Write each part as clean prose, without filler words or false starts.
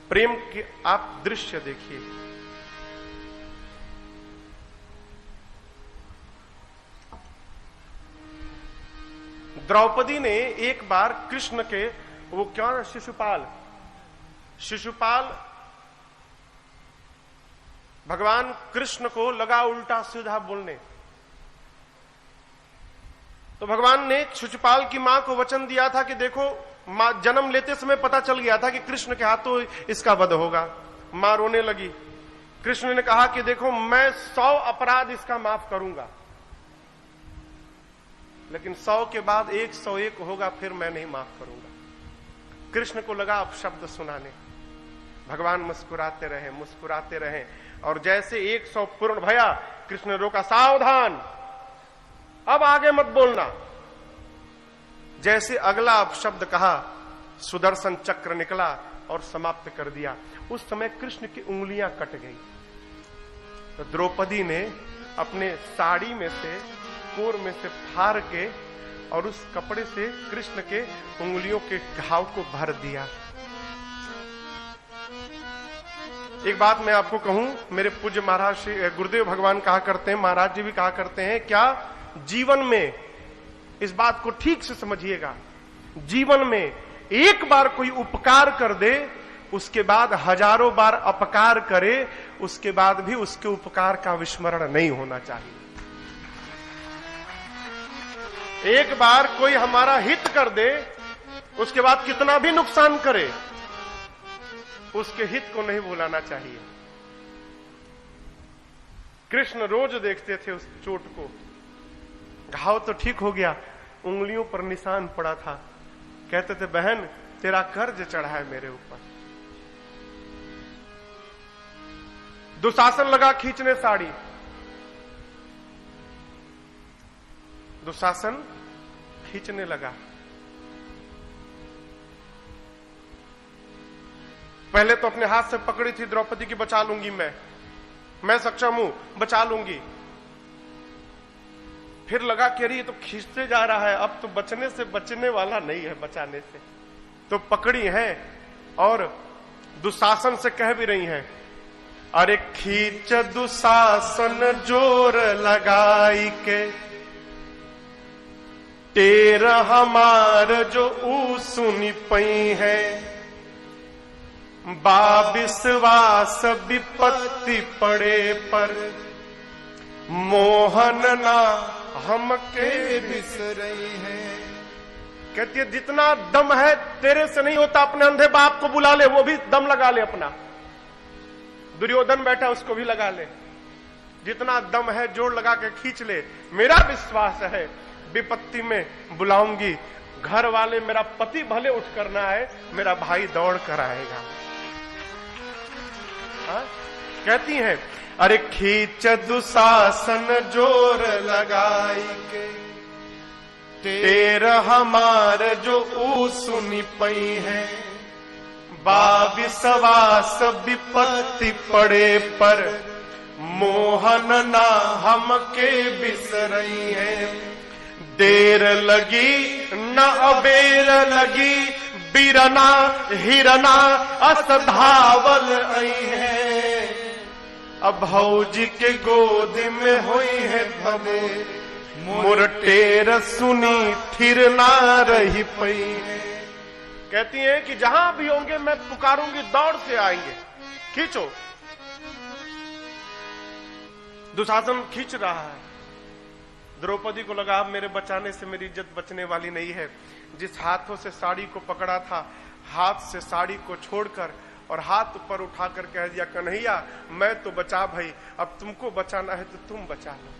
प्रेम के आप दृश्य देखिए। द्रौपदी ने एक बार कृष्ण के, वो क्या, शिशुपाल भगवान कृष्ण को लगा उल्टा सीधा बोलने, तो भगवान ने शिशुपाल की मां को वचन दिया था कि देखो, मां जन्म लेते समय पता चल गया था कि कृष्ण के हाथों इसका वध होगा। मां रोने लगी। कृष्ण ने कहा कि देखो, मैं 100 अपराध इसका माफ करूंगा, लेकिन 100 के बाद 101 होगा, फिर मैं नहीं माफ करूंगा। कृष्ण को लगा अब शब्द सुनाने। भगवान मुस्कुराते रहे, और जैसे 100 पूर्ण भया, कृष्ण ने रोका, सावधान, अब आगे मत बोलना। जैसे अगला अपशब्द कहा, सुदर्शन चक्र निकला और समाप्त कर दिया। उस समय कृष्ण की उंगलियां कट गई। तो द्रौपदी ने अपने साड़ी में से, कोर में से फाड़ के और उस कपड़े से कृष्ण के उंगलियों के घाव को भर दिया। एक बात मैं आपको कहूं, मेरे पूज्य महाराज श्री गुरुदेव भगवान कहा करते हैं, महाराज जी भी कहा करते हैं, क्या जीवन में, इस बात को ठीक से समझिएगा, जीवन में एक बार कोई उपकार कर दे, उसके बाद हजारों बार अपकार करे, उसके बाद भी उसके उपकार का विस्मरण नहीं होना चाहिए। एक बार कोई हमारा हित कर दे, उसके बाद कितना भी नुकसान करे, उसके हित को नहीं भुलाना चाहिए। कृष्ण रोज देखते थे उस चोट को। घाव तो ठीक हो गया, उंगलियों पर निशान पड़ा था। कहते थे, बहन तेरा कर्ज चढ़ा है मेरे ऊपर। दुशासन लगा खींचने साड़ी, दुशासन खींचने लगा। पहले तो अपने हाथ से पकड़ी थी द्रौपदी की, बचा लूंगी मैं सक्षम हूं, बचा लूंगी। फिर लगा कि अरे ये तो खींचते जा रहा है, अब तो बचने से बचने वाला नहीं है, बचाने से। तो पकड़ी है और दुशासन से कह भी रही हैं, अरे खींच दुशासन जोर लगाई के, टेर हमार जो ऊ सुनी पई है, बा विश्वास विपत्ति पड़े पर, मोहन ना हमके बिसरई है। कहती है, जितना दम है तेरे से नहीं होता, अपने अंधे बाप को बुला ले, वो भी दम लगा ले अपना। दुर्योधन बैठा, उसको भी लगा ले। जितना दम है जोर लगा के खींच ले। मेरा विश्वास है विपत्ति में बुलाऊंगी, घर वाले, मेरा पति भले उठ करना है, मेरा भाई दौड़ कर आएगा। कहती हैं, अरे खींच दुशासन जोर लगाई के, टेर हमार जो ऊ सुनी पई है, बा विश्वास विपत्ति पड़े पर, मोहन ना हमके बिसरई है। देर लगी न अबेर लगी, बीरना हिरना अस धावल आई है, अब भौजी के गोद में हुई है भले, मोर टेर सुनी थिर ना रही पई है। कहती हैं कि जहां भी होंगे मैं पुकारूंगी, दौड़ से आएंगे, खींचो। दुशासन खींच रहा है। द्रौपदी को लगा, अब मेरे बचाने से मेरी इज्जत बचने वाली नहीं है। जिस हाथों से साड़ी को पकड़ा था, हाथ से साड़ी को छोड़कर और हाथ ऊपर उठाकर कह दिया, कन्हैया मैं तो बचा भाई, अब तुमको बचाना है तो तुम बचा लो।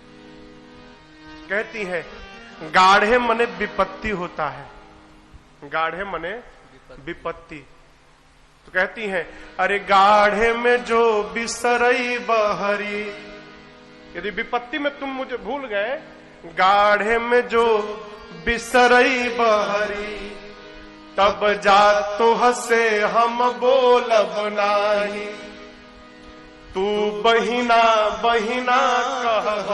कहती है, गाढ़े मने विपत्ति होता है, गाढ़े मने विपत्ति। तो कहती हैं, अरे गाढ़े में जो बिसरई बहरी, यदि विपत्ति में तुम मुझे भूल गए, गाढ़े में जो बिसरई बहरी, तब जा तो हसे हम बोलब नाही, तू बहिना बहिना कह,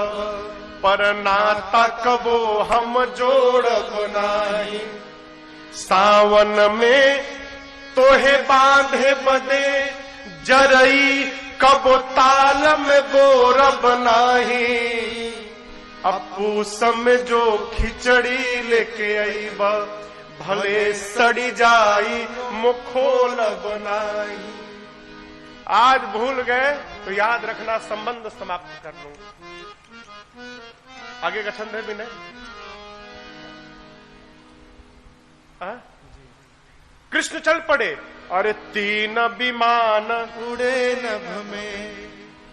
पर नाता कबो हम जोड़ब नाही। सावन में तोहे बांधे बदे जरई कबो ताल में बोरब नाही। अपू समझो खिचड़ी लेके आई बा भले सड़ी जाई मुखोल बनाई। आज भूल गए तो याद रखना, संबंध समाप्त कर लूं। आगे का छंद है भी नहीं। कृष्ण चल पड़े और 3 विमान उड़े नभ में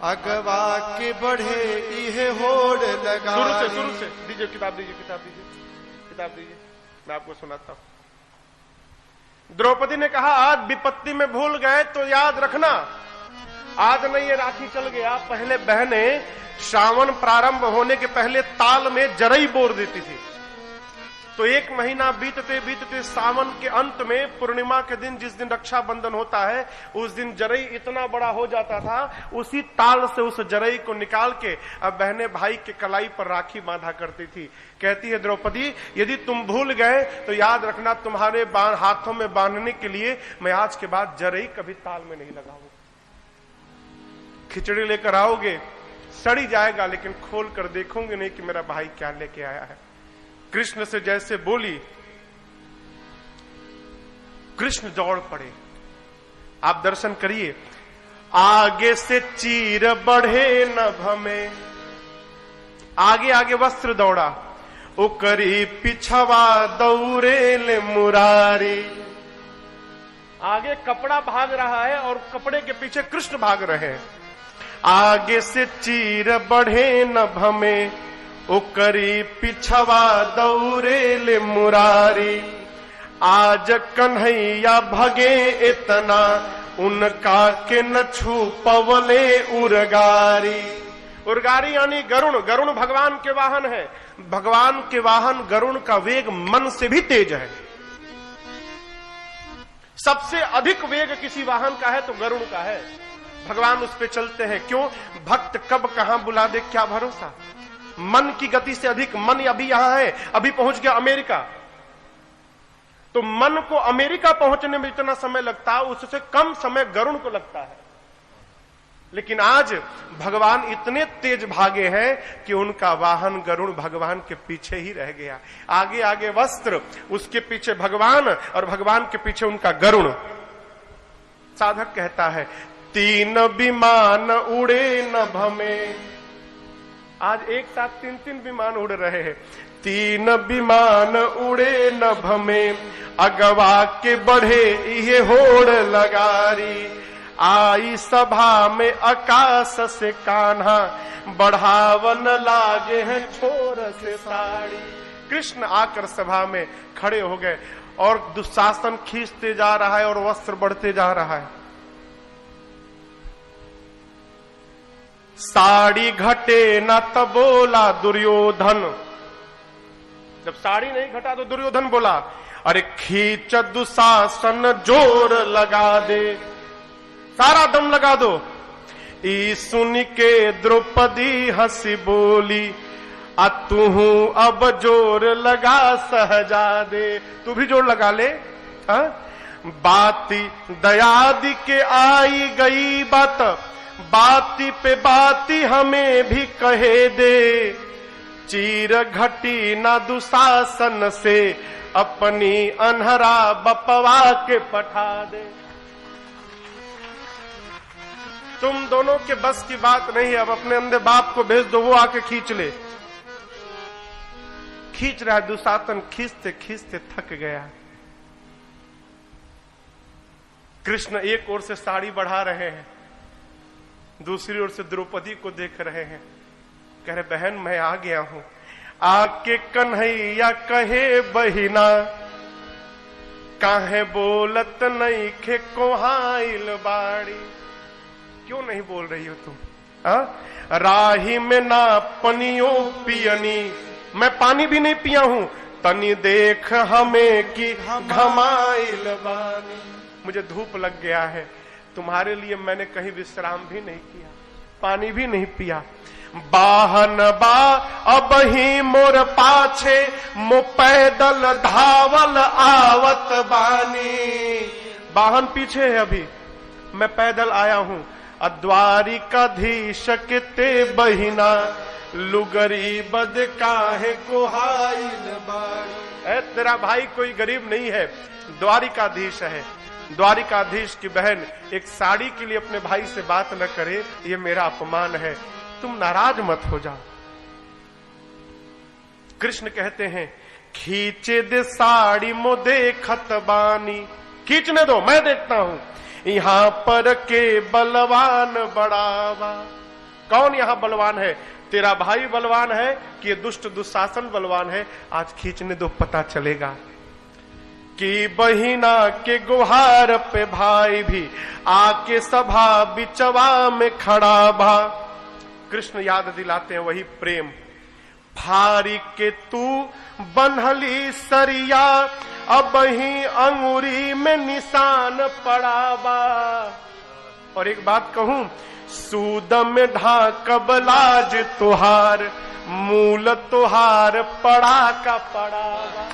अगवा के बढ़े इहे होड़ लगा। शुरू से दीजिए, किताब दीजिए, किताब दीजिए, मैं आपको सुनाता हूं। द्रौपदी ने कहा आज विपत्ति में भूल गए तो याद रखना, आज नहीं ये राखी चल गया। पहले बहने श्रावण प्रारंभ होने के पहले ताल में जरई बोर देती थी, तो 1 महीना बीतते सावन के अंत में पूर्णिमा के दिन, जिस दिन रक्षाबंधन होता है, उस दिन जरई इतना बड़ा हो जाता था। उसी ताल से उस जरई को निकाल के अब बहने भाई के कलाई पर राखी बांधा करती थी। कहती है द्रौपदी, यदि तुम भूल गए तो याद रखना, तुम्हारे हाथों में बांधने के लिए मैं आज के बाद जरई कभी ताल में नहीं लगाऊंगा। खिचड़ी लेकर आओगे, सड़ी जाएगा, लेकिन खोल कर देखोगे नहीं कि मेरा भाई क्या लेके आया है। कृष्ण से जैसे बोली, कृष्ण दौड़ पड़े। आप दर्शन करिए, आगे से चीर बढ़े नभ में, आगे आगे वस्त्र दौड़ा, उकरी पिछवा दौरे ले मुरारी। आगे कपड़ा भाग रहा है और कपड़े के पीछे कृष्ण भाग रहे हैं। आगे से चीर बढ़े नभ में, उकरी पिछवा दौरे ले मुरारी। आज कन्हैया भगे इतना, उनका के न छू पवले उरगारी। उरगारी यानी गरुण। गरुण भगवान के वाहन है। भगवान के वाहन गरुण का वेग मन से भी तेज है। सबसे अधिक वेग किसी वाहन का है तो गरुण का है। भगवान उस पे चलते हैं। क्यों? भक्त कब कहां बुला दे क्या भरोसा। मन की गति से अधिक, मन अभी यहां है, अभी पहुंच गया अमेरिका, तो मन को अमेरिका पहुंचने में जितना समय लगता है उससे कम समय गरुण को लगता है। लेकिन आज भगवान इतने तेज भागे हैं कि उनका वाहन गरुण भगवान के पीछे ही रह गया। आगे आगे वस्त्र, उसके पीछे भगवान और भगवान के पीछे उनका गरुण। साधक कहता है 3 विमान उड़े नभ में। आज एक साथ 3 विमान उड़ रहे हैं। 3 विमान उड़े नभ में, अगवा के बढ़े ये होड़ लगारी। आई सभा में आकाश से कान्हा, बढ़ावन लागे हैं छोर से साड़ी। कृष्ण आकर सभा में खड़े हो गए और दुशासन खींचते जा रहा है और वस्त्र बढ़ते जा रहा है। साड़ी घटे न तब बोला दुर्योधन। जब साड़ी नहीं घटा तो दुर्योधन बोला, अरे खींच दुशासन जोर लगा दे, सारा दम लगा दो। ई सुन के द्रौपदी हंसी बोली, आ तू अब जोर लगा सहजादे। तू भी जोर लगा ले। बाती दयादि के आई गई बात, बाती पे बाती हमें भी कहे दे। चीर घटी ना दुशासन से, अपनी अनहरा बपवा के पठा दे। तुम दोनों के बस की बात नहीं है, अब अपने अंधे बाप को भेज दो, वो आके खींच ले। खींच रहा है दुशासन, खींचते खींचते थक गया। कृष्ण एक ओर से साड़ी बढ़ा रहे हैं, दूसरी ओर से द्रौपदी को देख रहे हैं। कह रहे बहन मैं आ गया हूं। आके कन्हैया कहे बहिना, काहे बोलत नहीं खे कोहाइल बाड़ी। क्यों नहीं बोल रही हो तुम? राही में ना पनियो पियनी, मैं पानी भी नहीं पिया हूं। तनी देख हमें कि घमाइल बानी। मुझे धूप लग गया है, तुम्हारे लिए मैंने कहीं विश्राम भी नहीं किया, पानी भी नहीं पिया। बाहन बा अब ही मोर पाछे, मो पैदल धावल आवत बानी। वाहन पीछे है, अभी मैं पैदल आया हूं। द्वारिकाधीश के ते बहिना लुगरी बद काहे को हाइल बाड़ी। तेरा भाई कोई गरीब नहीं है, द्वारिकाधीश है। द्वारिकाधीश की बहन एक साड़ी के लिए अपने भाई से बात न करे, ये मेरा अपमान है, तुम नाराज मत हो जाओ। कृष्ण कहते हैं खींचे दे साड़ी मो देखत बानी, खींचने दो मैं देखता हूं। यहां पर के बलवान बड़ावा। कौन यहां बलवान है? तेरा भाई बलवान है कि ये दुष्ट दुशासन बलवान है? आज खींचने दो, पता चलेगा। कि बहिना के गुहार पे भाई भी आके सभा बिचवा में खड़ा भा। कृष्ण याद दिलाते हैं वही प्रेम। फारी के तू बन्हली सरिया, अब ही अंगुरी में निशान पड़ा बा। और एक बात कहूं, सूद में ढाकब लाज तुहार, मूल तुहार पड़ा का पड़ा बा।